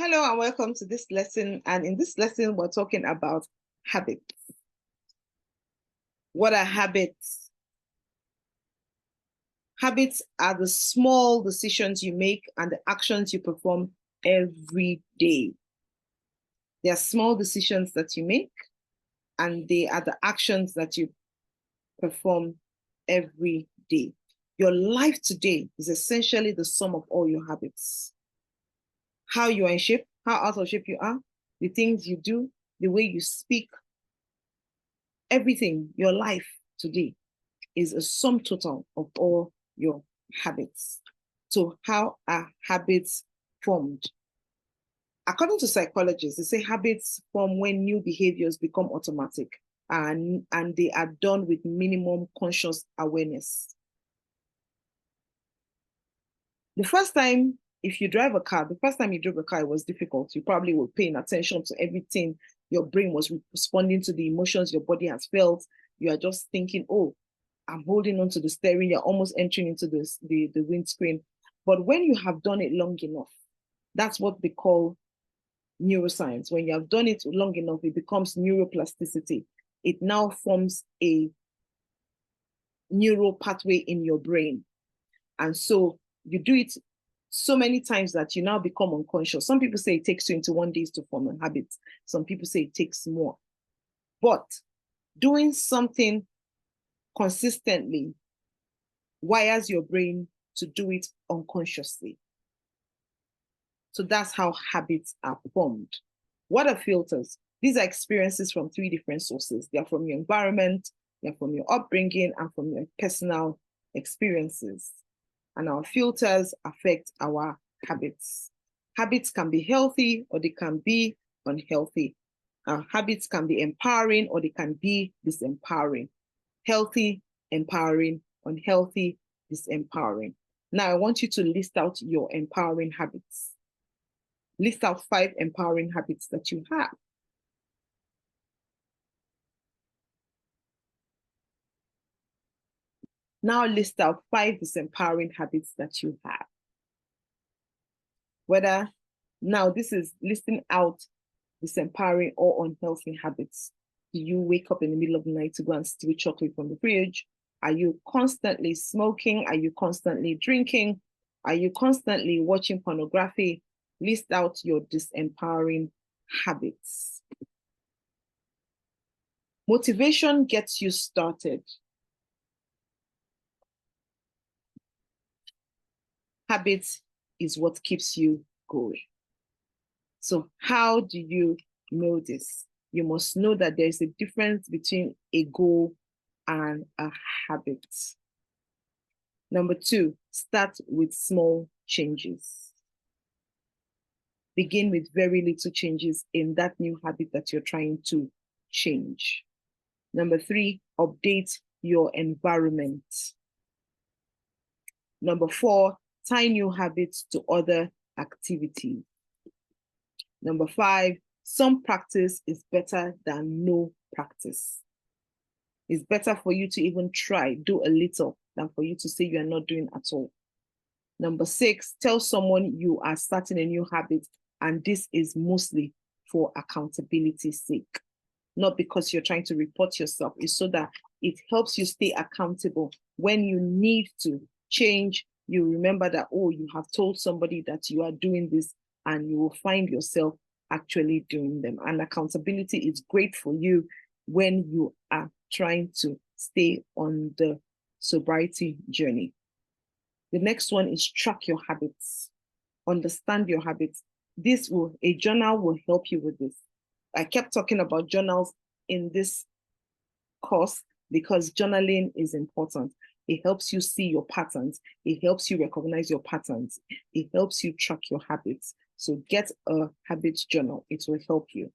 Hello and welcome to this lesson. And in this lesson, we're talking about habits. What are habits? Habits are the small decisions you make and the actions you perform every day. They are small decisions that you make, and they are the actions that you perform every day. Your life today is essentially the sum of all your habits. How you are in shape, how out of shape you are, the things you do, the way you speak, everything, your life today is a sum total of all your habits. So how are habits formed? According to psychologists, they say habits form when new behaviors become automatic and they are done with minimum conscious awareness. The first time, if you drive a car, the first time you drove a car, it was difficult. You probably were paying attention to everything. Your brain was responding to the emotions your body has felt. You are just thinking, oh, I'm holding on to the steering. You're almost entering into the windscreen. But when you have done it long enough, that's what they call neuroscience. When you have done it long enough, it becomes neuroplasticity. It now forms a neural pathway in your brain. And so you do it so many times that you now become unconscious. Some people say it takes 21 days to form a habit. Some people say it takes more. But doing something consistently wires your brain to do it unconsciously. So that's how habits are formed. What are filters? These are experiences from three different sources. They are from your environment, they're from your upbringing, and from your personal experiences. And our filters affect our habits. Habits can be healthy or they can be unhealthy. Habits can be empowering or they can be disempowering. Healthy, empowering, unhealthy, disempowering. Now, I want you to list out your empowering habits. List out 5 empowering habits that you have. Now list out 5 disempowering habits that you have. Now this is listing out disempowering or unhealthy habits. Do you wake up in the middle of the night to go and steal chocolate from the fridge? Are you constantly smoking? Are you constantly drinking? Are you constantly watching pornography? List out your disempowering habits. Motivation gets you started. Habits is what keeps you going. So how do you know this? You must know that there is a difference between a goal and a habit. Number 2, start with small changes. Begin with very little changes in that new habit that you're trying to change. Number 3, update your environment. Number 4, tie new habits to other activities. Number 5, some practice is better than no practice. It's better for you to even try, do a little, than for you to say you are not doing at all. Number 6, tell someone you are starting a new habit, and this is mostly for accountability's sake. Not because you're trying to report yourself, it's so that it helps you stay accountable. When you need to change, you remember that, oh, you have told somebody that you are doing this, and you will find yourself actually doing them. And accountability is great for you when you are trying to stay on the sobriety journey. The next one is track your habits. Understand your habits. A journal will help you with this. I kept talking about journals in this course because journaling is important. It helps you see your patterns. It helps you recognize your patterns. It helps you track your habits. So get a habits journal. It will help you.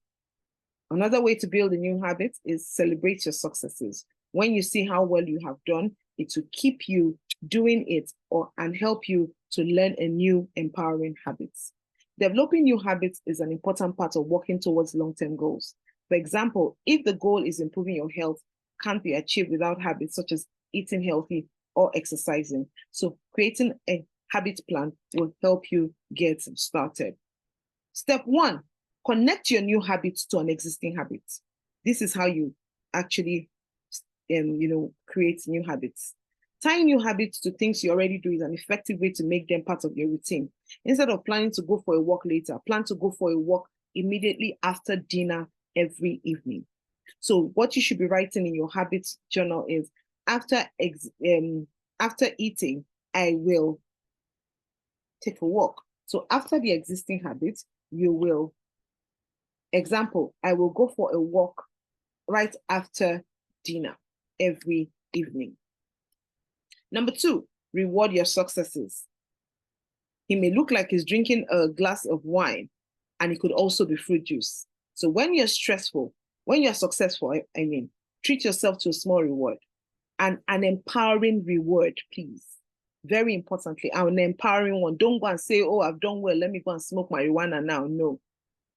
Another way to build a new habit is celebrate your successes. When you see how well you have done, it will keep you doing it and help you to learn a new empowering habits. Developing new habits is an important part of working towards long-term goals. For example, if the goal is improving your health, can't be achieved without habits such as eating healthy or exercising. So creating a habit plan will help you get started. Step 1, connect your new habits to an existing habit. This is how you actually create new habits. Tying new habits to things you already do is an effective way to make them part of your routine. Instead of planning to go for a walk later, plan to go for a walk immediately after dinner every evening. So what you should be writing in your habits journal is, after eating, I will take a walk. So after the existing habits, you will, example, I will go for a walk right after dinner every evening. Number 2, reward your successes. He may look like he's drinking a glass of wine, and it could also be fruit juice. So when you're successful, treat yourself to a small reward, and an empowering reward, please. Very importantly, an empowering one. Don't go and say, oh, I've done well, let me go and smoke marijuana now. No.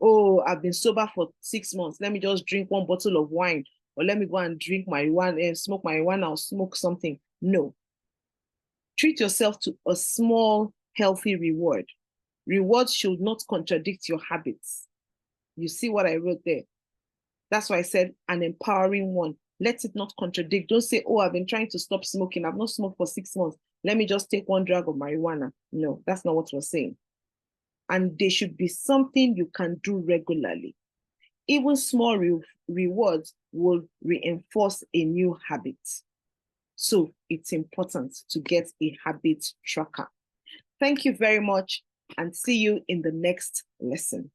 Oh, I've been sober for 6 months, let me just drink 1 bottle of wine, or let me go and drink marijuana and smoke marijuana or smoke something. No. Treat yourself to a small, healthy reward. Rewards should not contradict your habits. You see what I wrote there? That's why I said an empowering one. Let it not contradict. Don't say, oh, I've been trying to stop smoking. I've not smoked for 6 months. Let me just take 1 drag of marijuana. No, that's not what we're saying. And they should be something you can do regularly. Even small rewards will reinforce a new habit. So it's important to get a habit tracker. Thank you very much, and see you in the next lesson.